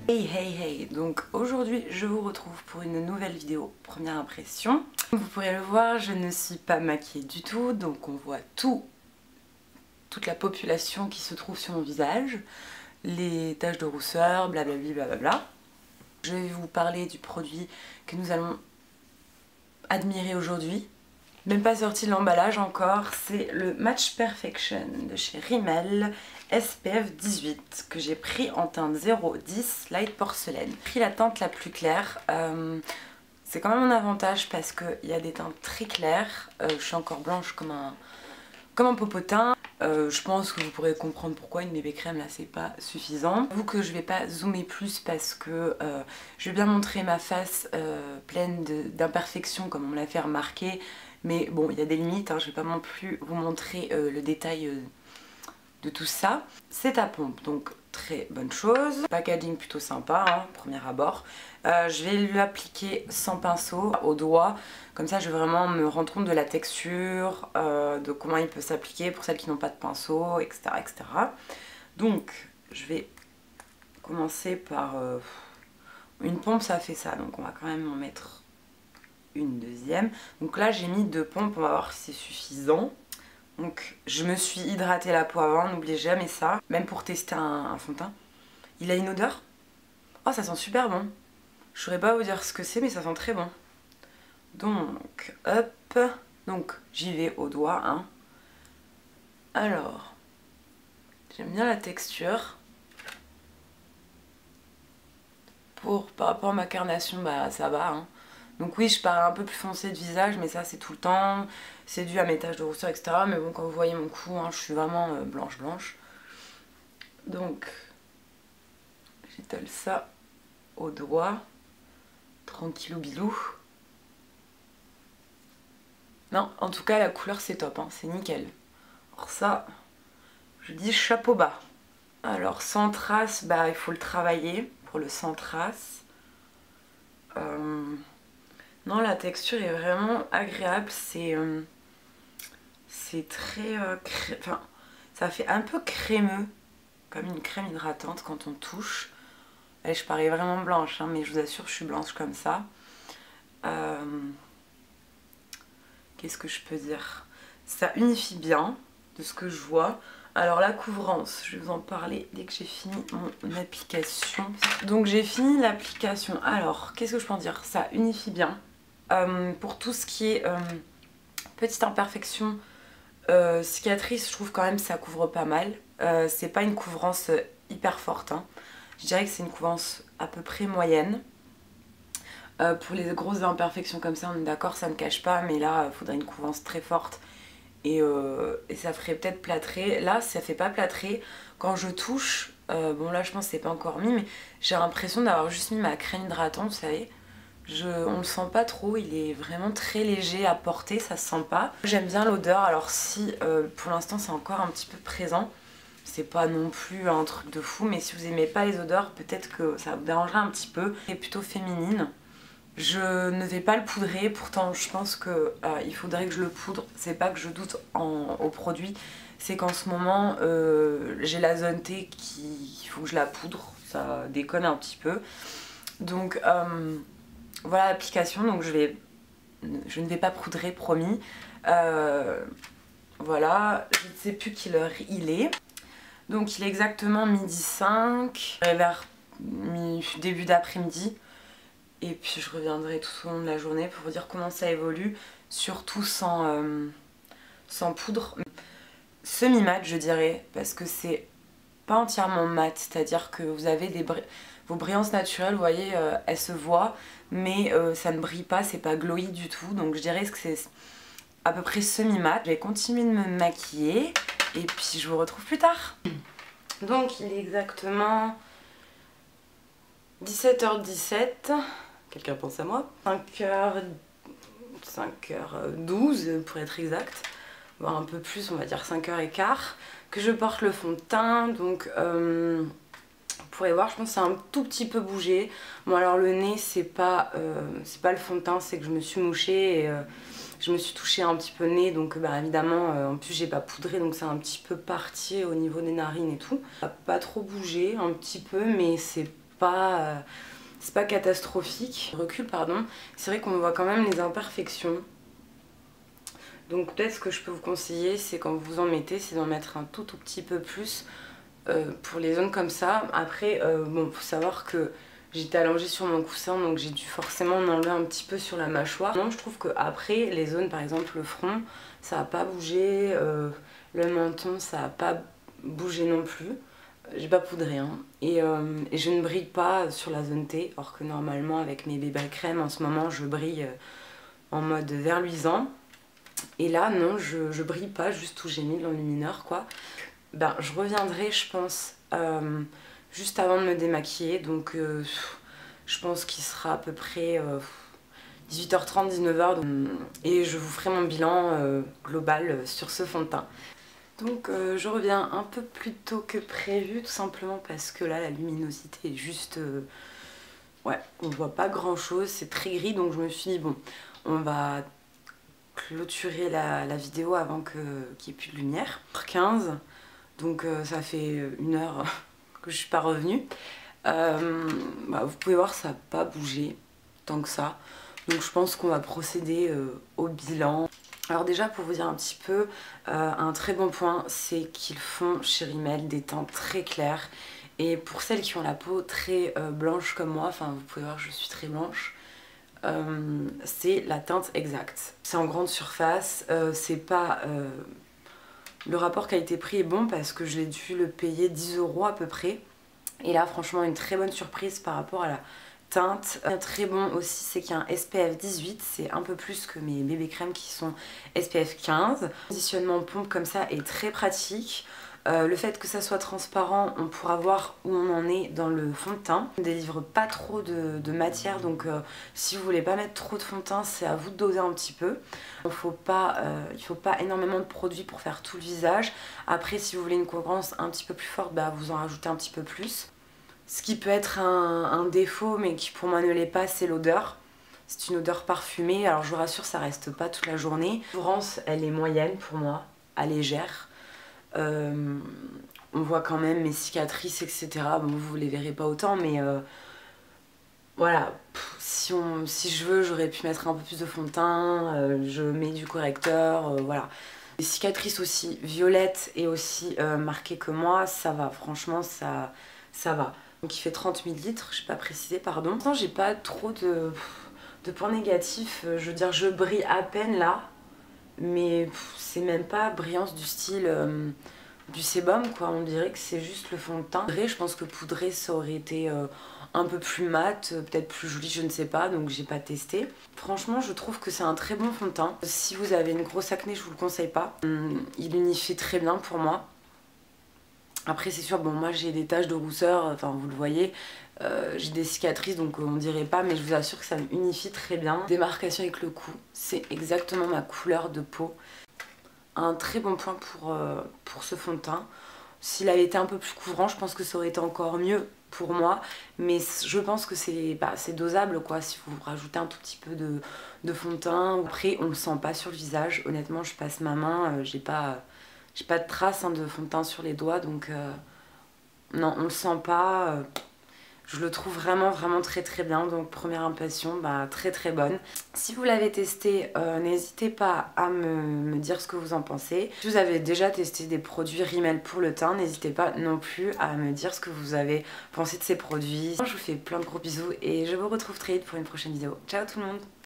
Hey hey hey, donc aujourd'hui je vous retrouve pour une nouvelle vidéo première impression. Vous pourrez le voir, je ne suis pas maquillée du tout, donc on voit toute la population qui se trouve sur mon visage, les taches de rousseur, blablabla blablabla. Je vais vous parler du produit que nous allons admirer aujourd'hui. Même pas sorti de l'emballage encore, c'est le Match Perfection de chez Rimmel SPF 18 que j'ai pris en teinte 010 Light Porcelaine. J'ai pris la teinte la plus claire, c'est quand même un avantage parce qu'il y a des teintes très claires, je suis encore blanche comme un popotin. Je pense que vous pourrez comprendre pourquoi une bébé crème là c'est pas suffisant. J'avoue que je vais pas zoomer plus parce que je vais bien montrer ma face pleine d'imperfections comme on me l'a fait remarquer. Mais bon, il y a des limites, hein, je vais pas non plus vous montrer le détail de tout ça. C'est à pompe, donc très bonne chose. Packaging plutôt sympa, hein, premier abord. Je vais lui appliquer sans pinceau au doigt. Comme ça, je vais vraiment me rendre compte de la texture, de comment il peut s'appliquer pour celles qui n'ont pas de pinceau, etc. etc. Donc, je vais commencer par une pompe, ça fait ça. Donc, on va quand même en mettre une deuxième. Donc là j'ai mis 2 pompes, on va voir si c'est suffisant. Donc je me suis hydratée la peau avant, n'oubliez jamais ça. Même pour tester un fond de teint. Il a une odeur. Oh, ça sent super bon. Je saurais pas vous dire ce que c'est mais ça sent très bon. Donc hop. Donc j'y vais au doigt, hein. Alors j'aime bien la texture. Par rapport à ma carnation, bah ça va, hein. Donc oui, je parais un peu plus foncé de visage, mais ça c'est tout le temps. C'est dû à mes taches de rousseur, etc. Mais bon, quand vous voyez mon cou, hein, je suis vraiment blanche. Donc, j'étale ça au doigt. Tranquillou bilou. Non, en tout cas, la couleur c'est top, hein, c'est nickel. Alors ça, je dis chapeau bas. Alors, sans trace, bah il faut le travailler pour le sans trace. Non, la texture est vraiment agréable, c'est très... enfin, ça fait un peu crémeux, comme une crème hydratante quand on touche. Allez, je parais vraiment blanche, hein, mais je vous assure, je suis blanche comme ça. Qu'est-ce que je peux dire? Ça unifie bien, de ce que je vois. Alors la couvrance, je vais vous en parler dès que j'ai fini mon application. Donc j'ai fini l'application. Alors, qu'est-ce que je peux en dire? Ça unifie bien. Pour tout ce qui est petite imperfection, cicatrice, je trouve quand même ça couvre pas mal. C'est pas une couvrance hyper forte, hein. Je dirais que c'est une couvrance à peu près moyenne. Pour les grosses imperfections comme ça, on est d'accord, ça ne cache pas, mais là, il faudrait une couvrance très forte et ça ferait peut-être plâtrer. Là, ça fait pas plâtrer. Quand je touche, bon là je pense que c'est pas encore mis, mais j'ai l'impression d'avoir juste mis ma crème hydratante, vous savez. On le sent pas trop, il est vraiment très léger à porter, ça se sent pas. J'aime bien l'odeur, alors si pour l'instant c'est encore un petit peu présent, c'est pas non plus un truc de fou, mais si vous aimez pas les odeurs, peut-être que ça vous dérangera un petit peu. C'est plutôt féminine. Je ne vais pas le poudrer, pourtant je pense que il faudrait que je le poudre. C'est pas que je doute au produit, c'est qu'en ce moment j'ai la zone T qu'il faut que je la poudre, ça déconne un petit peu. Donc voilà l'application, donc je ne vais pas poudrer, promis. Voilà, je ne sais plus quelle heure il est. Donc il est exactement 12h05, vers début d'après-midi. Et puis je reviendrai tout au long de la journée pour vous dire comment ça évolue, surtout sans poudre. Semi-mat je dirais, parce que c'est pas entièrement mat, c'est-à-dire que vous avez vos brillances naturelles, vous voyez, elles se voient, mais ça ne brille pas, c'est pas glowy du tout, donc je dirais que c'est à peu près semi-mat. Je vais continuer de me maquiller et puis je vous retrouve plus tard. Donc il est exactement 17h17, quelqu'un pense à moi, 5h12 pour être exact, voire un peu plus, on va dire 5h15, que je porte le fond de teint, donc vous pourrez voir, je pense que c'est un tout petit peu bougé. Bon alors le nez c'est pas le fond de teint, c'est que je me suis mouchée et je me suis touchée un petit peu le nez, donc bah, évidemment en plus j'ai pas poudré, donc c'est un petit peu parti au niveau des narines et tout. Ça a pas trop bougé, un petit peu, mais c'est pas, c'est pas catastrophique. Recul, pardon. C'est vrai qu'on voit quand même les imperfections. Donc peut-être ce que je peux vous conseiller, c'est quand vous en mettez, c'est d'en mettre un tout petit peu plus pour les zones comme ça. Après, bon, faut savoir que j'étais allongée sur mon coussin, donc j'ai dû forcément en enlever un petit peu sur la mâchoire. Non, je trouve que après les zones, par exemple le front, ça a pas bougé, le menton, ça a pas bougé non plus. J'ai pas poudré, hein. Et je ne brille pas sur la zone T, or que normalement avec mes bébés crème en ce moment je brille en mode vert luisant. Et là non, je brille pas, juste où j'ai mis de l'enlumineur quoi. Ben je reviendrai je pense juste avant de me démaquiller, donc je pense qu'il sera à peu près 18h30, 19h et je vous ferai mon bilan global sur ce fond de teint. Donc je reviens un peu plus tôt que prévu, tout simplement parce que là la luminosité est juste... ouais, on voit pas grand chose, c'est très gris, donc je me suis dit bon, on va clôturer la vidéo avant qu'il n'y ait plus de lumière. 15, donc ça fait 1 heure que je suis pas revenue. Bah, vous pouvez voir, ça n'a pas bougé tant que ça. Donc je pense qu'on va procéder au bilan. Alors déjà pour vous dire un petit peu, un très bon point c'est qu'ils font chez Rimmel des teints très clairs. Et pour celles qui ont la peau très blanche comme moi, enfin vous pouvez voir je suis très blanche, c'est la teinte exacte. C'est en grande surface, c'est pas... le rapport qualité-prix est bon parce que je l'ai dû le payer 10 € à peu près. Et là franchement une très bonne surprise par rapport à la teinte. Un très bon aussi c'est qu'il y a un SPF 18, c'est un peu plus que mes bébés crèmes qui sont SPF 15. Le positionnement pompe comme ça est très pratique. Le fait que ça soit transparent, on pourra voir où on en est dans le fond de teint. On ne délivre pas trop de matière, donc si vous voulez pas mettre trop de fond de teint, c'est à vous de doser un petit peu. Il faut pas énormément de produits pour faire tout le visage. Après, si vous voulez une cohérence un petit peu plus forte, bah, vous en rajoutez un petit peu plus. Ce qui peut être un défaut, mais qui pour moi ne l'est pas, c'est l'odeur. C'est une odeur parfumée, alors je vous rassure, ça reste pas toute la journée. La cohérence, elle est moyenne pour moi, allégère. On voit quand même mes cicatrices etc, bon vous les verrez pas autant mais voilà, si je veux j'aurais pu mettre un peu plus de fond de teint, je mets du correcteur, voilà. Les cicatrices aussi violettes et aussi marquées que moi, ça va, franchement ça va. Donc il fait 30 ml, j'ai pas précisé, pardon. Pourtant j'ai pas trop de points négatifs, je veux dire je brille à peine là. Mais c'est même pas brillance du style du sébum quoi, on dirait que c'est juste le fond de teint. Je pense que poudré ça aurait été un peu plus mat, peut-être plus joli, je ne sais pas, donc j'ai pas testé. Franchement je trouve que c'est un très bon fond de teint. Si vous avez une grosse acné je vous le conseille pas. Il unifie très bien pour moi. Après c'est sûr, bon moi j'ai des taches de rousseur, enfin vous le voyez, j'ai des cicatrices donc on dirait pas, mais je vous assure que ça me unifie très bien. Démarcation avec le cou, c'est exactement ma couleur de peau. Un très bon point pour ce fond de teint. S'il avait été un peu plus couvrant, je pense que ça aurait été encore mieux pour moi, mais je pense que c'est dosable quoi, si vous rajoutez un tout petit peu de fond de teint. Après on le sent pas sur le visage, honnêtement je passe ma main, j'ai pas de traces de fond de teint sur les doigts, donc non, on le sent pas. Je le trouve vraiment très bien, donc première impression, bah, très bonne. Si vous l'avez testé, n'hésitez pas à me dire ce que vous en pensez. Si vous avez déjà testé des produits Rimmel pour le teint, n'hésitez pas non plus à me dire ce que vous avez pensé de ces produits. Je vous fais plein de gros bisous et je vous retrouve très vite pour une prochaine vidéo. Ciao tout le monde!